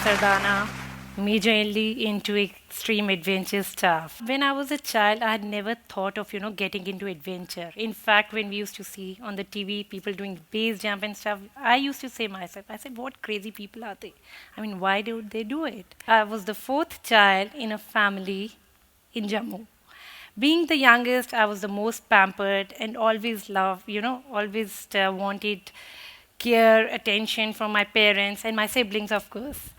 Sardana, majorly into extreme adventure stuff. When I was a child, I had never thought of, getting into adventure. In fact, when we used to see on the TV people doing base jump and stuff, I used to say myself, I said, what crazy people are they? I mean, why do they do it? I was the fourth child in a family in Jammu. Being the youngest, I was the most pampered and always loved, always wanted care, attention from my parents and my siblings, of course.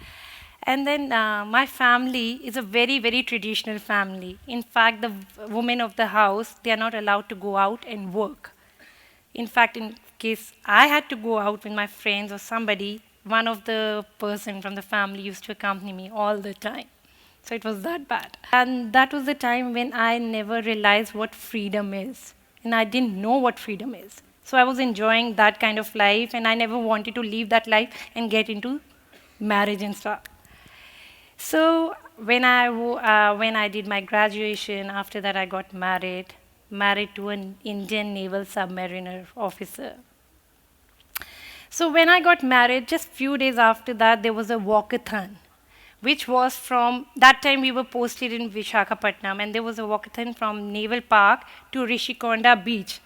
And then my family is a very, very traditional family. In fact, the women of the house, they are not allowed to go out and work. In fact, in case I had to go out with my friends or somebody, one of the person from the family used to accompany me all the time. So it was that bad. And that was the time when I never realized what freedom is. And I didn't know what freedom is. So I was enjoying that kind of life, and I never wanted to leave that life and get into marriage and stuff. So when I did my graduation, after that I got married to an Indian naval submariner officer. So when I got married, just few days after that, there was a walkathon, which was from that time we were posted in Vishakhapatnam, and there was a walkathon from Naval Park to Rishikonda Beach.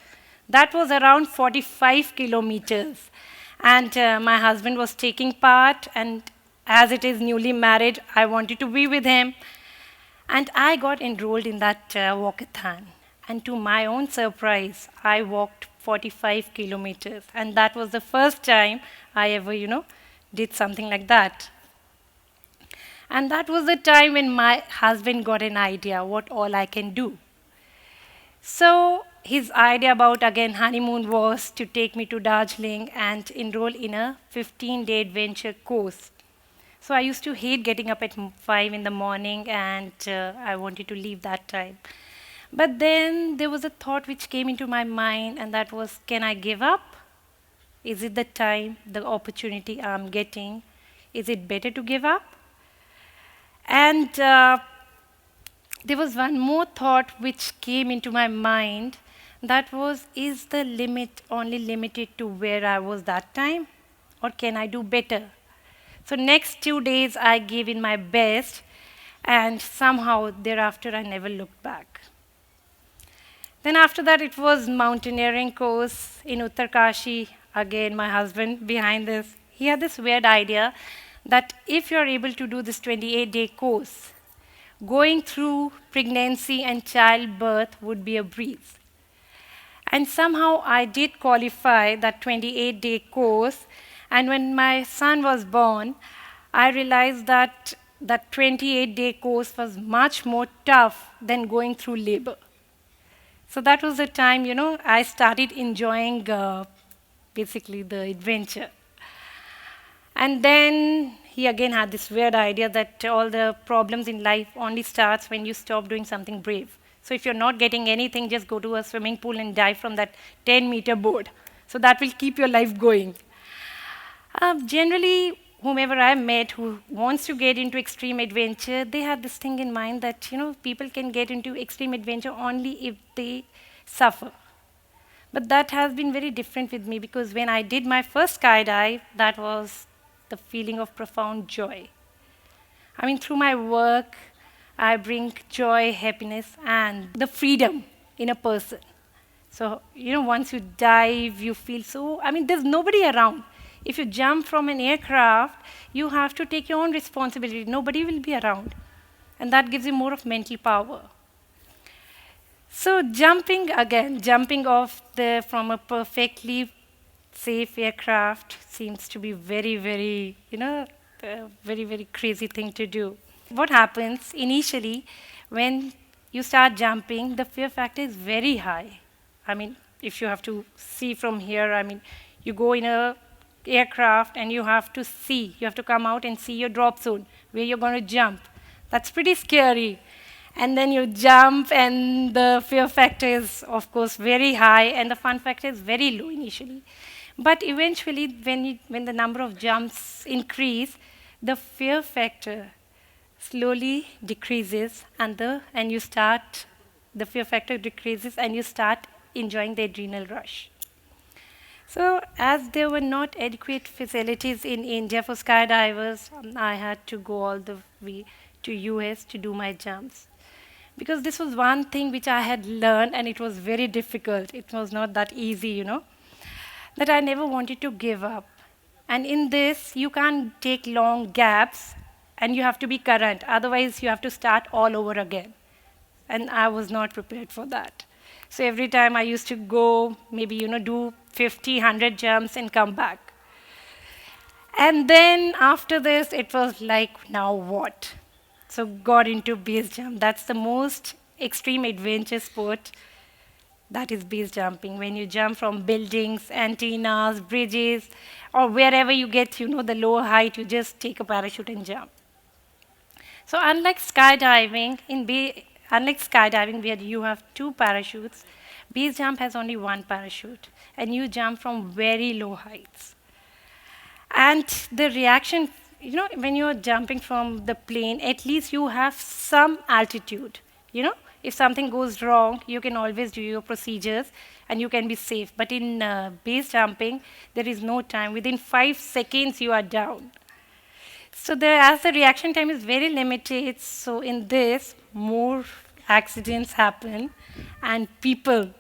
That was around 45 kilometers, and my husband was taking part, and as it is newly married, I wanted to be with him. And I got enrolled in that walkathon. And to my own surprise, I walked 45 kilometers. And that was the first time I ever, did something like that. And that was the time when my husband got an idea what all I can do. So his idea about, again, honeymoon was to take me to Darjeeling and enroll in a 15-day adventure course. So I used to hate getting up at 5 in the morning, and I wanted to leave that time. But then there was a thought which came into my mind, and that was, can I give up? Is it the time, the opportunity I'm getting? Is it better to give up? And there was one more thought which came into my mind. That was, is the limit only limited to where I was that time? Or can I do better? So next 2 days, I gave in my best, and somehow thereafter, I never looked back. Then after that, it was mountaineering course in Uttarkashi. Again, my husband behind this, he had this weird idea that if you're able to do this 28-day course, going through pregnancy and childbirth would be a breeze. And somehow I did qualify that 28-day course. And when my son was born, I realized that that 28-day course was much more tough than going through labor. So that was the time, I started enjoying basically the adventure. And then he again had this weird idea that all the problems in life only starts when you stop doing something brave. So if you're not getting anything, just go to a swimming pool and dive from that 10-meter board. So that will keep your life going. Generally, whomever I met who wants to get into extreme adventure, they have this thing in mind that, people can get into extreme adventure only if they suffer. But that has been very different with me, because when I did my first skydive, that was the feeling of profound joy. I mean, through my work, I bring joy, happiness, and the freedom in a person. So, once you dive, you feel so, there's nobody around. If you jump from an aircraft, you have to take your own responsibility. Nobody will be around. And that gives you more of mental power. So jumping off from a perfectly safe aircraft seems to be very, very, very, very crazy thing to do. What happens initially when you start jumping, the fear factor is very high. If you have to see from here, you go in a aircraft and you have to come out and see your drop zone where you're going to jump. That's pretty scary. And then you jump, and the fear factor is, of course, very high, and the fun factor is very low initially. But eventually, when the number of jumps increase, the fear factor slowly decreases, and the fear factor decreases, and you start enjoying the adrenal rush. So, as there were not adequate facilities in India for skydivers, I had to go all the way to US to do my jumps. Because this was one thing which I had learned and it was very difficult. It was not that easy, that I never wanted to give up. And in this, you can't take long gaps and you have to be current. Otherwise, you have to start all over again. And I was not prepared for that. So every time I used to go, maybe, do 50, 100 jumps and come back. And then after this, it was like, now what? So got into base jump. That's the most extreme adventure sport. That is base jumping. When you jump from buildings, antennas, bridges, or wherever you get, the lower height, you just take a parachute and jump. So unlike skydiving where you have two parachutes, base jump has only one parachute, and you jump from very low heights. And the reaction, when you're jumping from the plane, at least you have some altitude. If something goes wrong, you can always do your procedures and you can be safe. But in base jumping, there is no time. Within 5 seconds, you are down. So as the reaction time is very limited, so in this, more accidents happen and people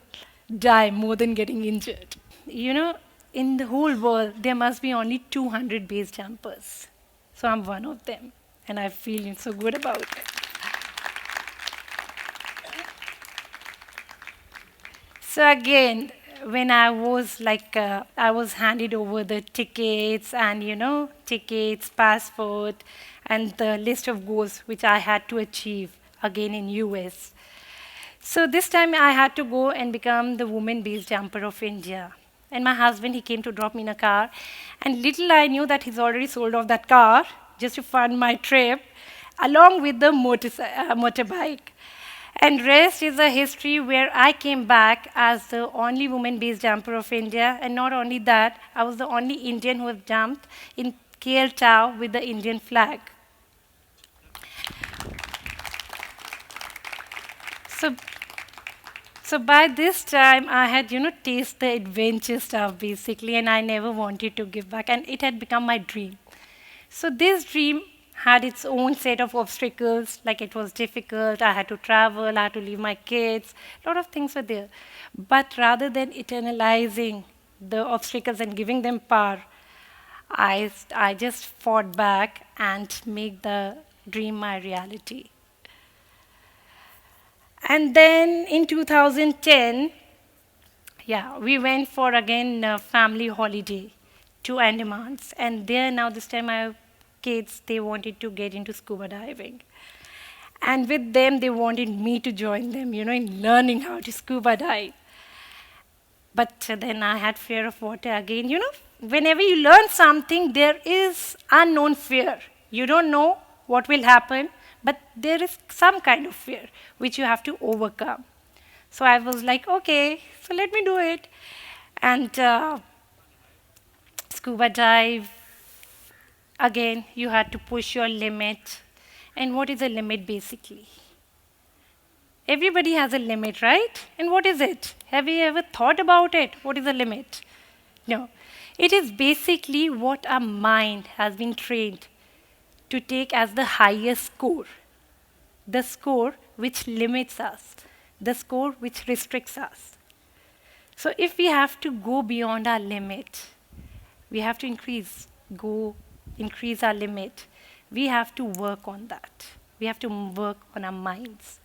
die more than getting injured. In the whole world, there must be only 200 base jumpers. So I'm one of them, and I'm feeling so good about it. So again, when I was I was handed over the tickets and, tickets, passport, and the list of goals which I had to achieve again in US. So this time I had to go and become the woman base jumper of India. And my husband, he came to drop me in a car. And little I knew that he's already sold off that car just to fund my trip, along with the motorbike. And rest is a history where I came back as the only woman base jumper of India. And not only that, I was the only Indian who has jumped in KL Tower with the Indian flag. So So by this time, I had, tasted the adventure stuff basically, and I never wanted to give back, and it had become my dream. So this dream had its own set of obstacles, like it was difficult, I had to travel, I had to leave my kids, a lot of things were there. But rather than eternalizing the obstacles and giving them power, I just fought back and make the dream my reality. And then in 2010, yeah, we went for again a family holiday to Andamans. And there now this time my kids, they wanted to get into scuba diving. And with them, they wanted me to join them, in learning how to scuba dive. But then I had fear of water again. Whenever you learn something, there is unknown fear. You don't know what will happen, but there is some kind of fear which you have to overcome. So I was like, okay, so let me do it. And scuba dive, again, you had to push your limit. And what is a limit basically? Everybody has a limit, right? And what is it? Have you ever thought about it? What is a limit? No. It is basically what our mind has been trained to take as the highest score. The score which limits us. The score which restricts us. So if we have to go beyond our limit, we have to increase our limit. We have to work on that. We have to work on our minds.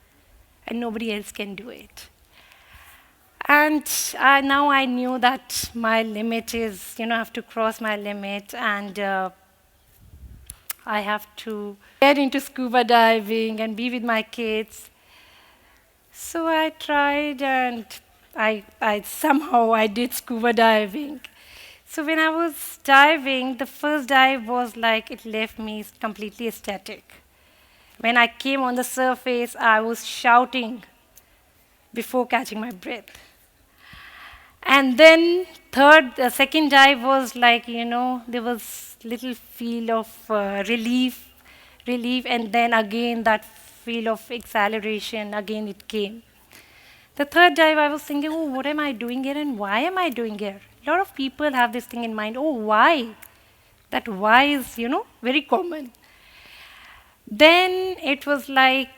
And nobody else can do it. And now I knew that my limit is, I have to cross my limit, and I have to get into scuba diving and be with my kids. So I tried, and I somehow I did scuba diving. So when I was diving, the first dive was like it left me completely ecstatic. When I came on the surface, I was shouting before catching my breath. And then second dive was like, there was little feel of relief, and then again that feel of acceleration, again it came. The third dive, I was thinking, oh, what am I doing here and why am I doing here? A lot of people have this thing in mind, oh, why? That why is, very common. Then it was like,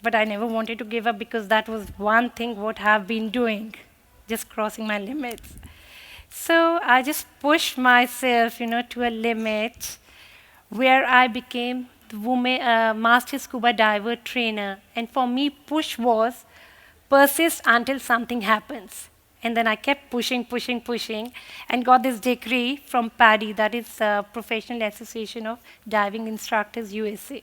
but I never wanted to give up because that was one thing what I've been doing, just crossing my limits. So I just pushed myself, to a limit where I became the master scuba diver trainer. And for me, push was persist until something happens. And then I kept pushing, pushing, pushing, and got this degree from PADI, that is Professional Association of Diving Instructors USA.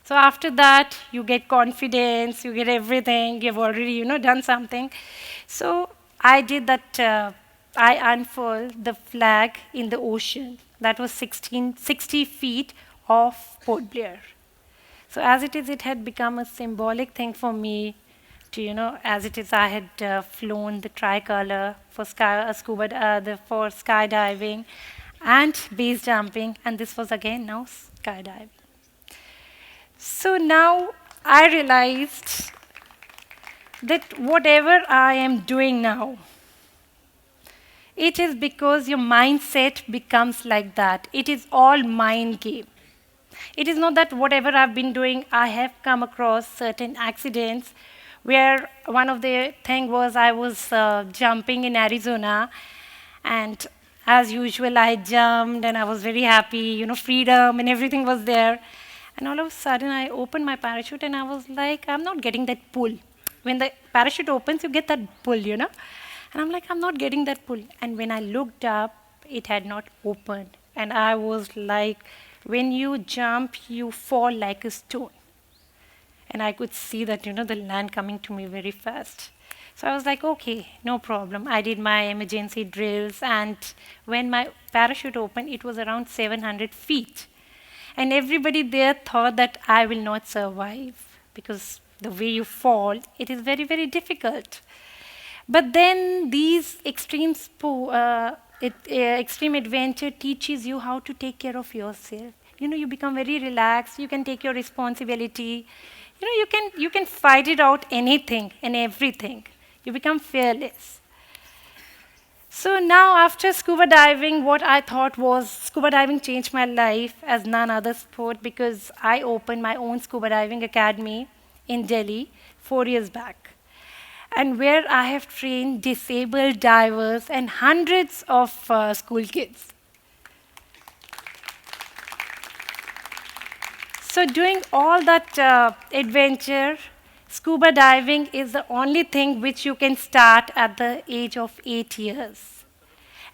So after that, you get confidence, you get everything, you've already, done something. So I did that, I unfurled the flag in the ocean. That was 60 feet off Port Blair. So as it is, it had become a symbolic thing for me to, as it is, I had flown the tricolor for for skydiving and base jumping, and this was again now skydiving. So now I realized that whatever I am doing now, it is because your mindset becomes like that. It is all mind game. It is not that whatever I've been doing, I have come across certain accidents where one of the thing was I was jumping in Arizona, and as usual, I jumped and I was very happy, freedom and everything was there. And all of a sudden, I opened my parachute and I was like, I'm not getting that pull. When the parachute opens, you get that pull, And I'm like, I'm not getting that pull. And when I looked up, it had not opened. And I was like, when you jump, you fall like a stone. And I could see that, the land coming to me very fast. So I was like, okay, no problem. I did my emergency drills. And when my parachute opened, it was around 700 feet. And everybody there thought that I will not survive because the way you fall, it is very, very difficult. But then these extreme adventure teaches you how to take care of yourself. You become very relaxed. You can take your responsibility. You can fight it out anything and everything. You become fearless. So now after scuba diving, what I thought was scuba diving changed my life as none other sport because I opened my own scuba diving academy in Delhi 4 years back, and where I have trained disabled divers and hundreds of school kids. So doing all that adventure, scuba diving is the only thing which you can start at the age of 8 years.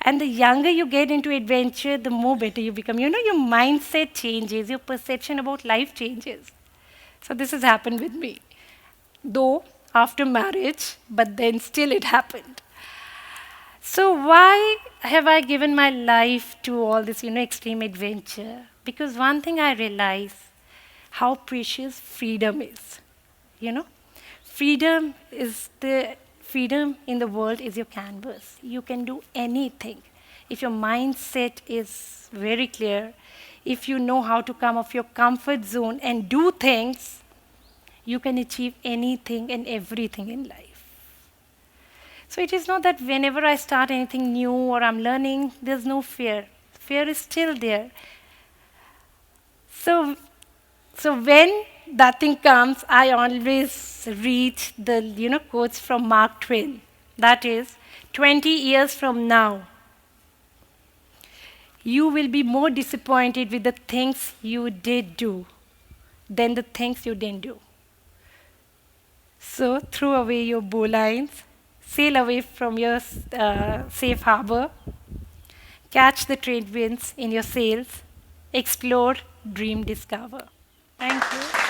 And the younger you get into adventure, the more better you become. Your mindset changes, your perception about life changes. So this has happened with me. Though after marriage, but then still it happened. So why have I given my life to all this, extreme adventure? Because one thing I realize, how precious freedom is. Freedom in the world is your canvas. You can do anything. If your mindset is very clear, if you know how to come off your comfort zone and do things, you can achieve anything and everything in life. So it is not that whenever I start anything new or I'm learning, there's no fear. Fear is still there. So when that thing comes, I always read the quotes from Mark Twain. That is, 20 years from now, you will be more disappointed with the things you did do than the things you didn't do. So throw away your bowlines, sail away from your safe harbor, catch the trade winds in your sails, explore, dream, discover. Thank you.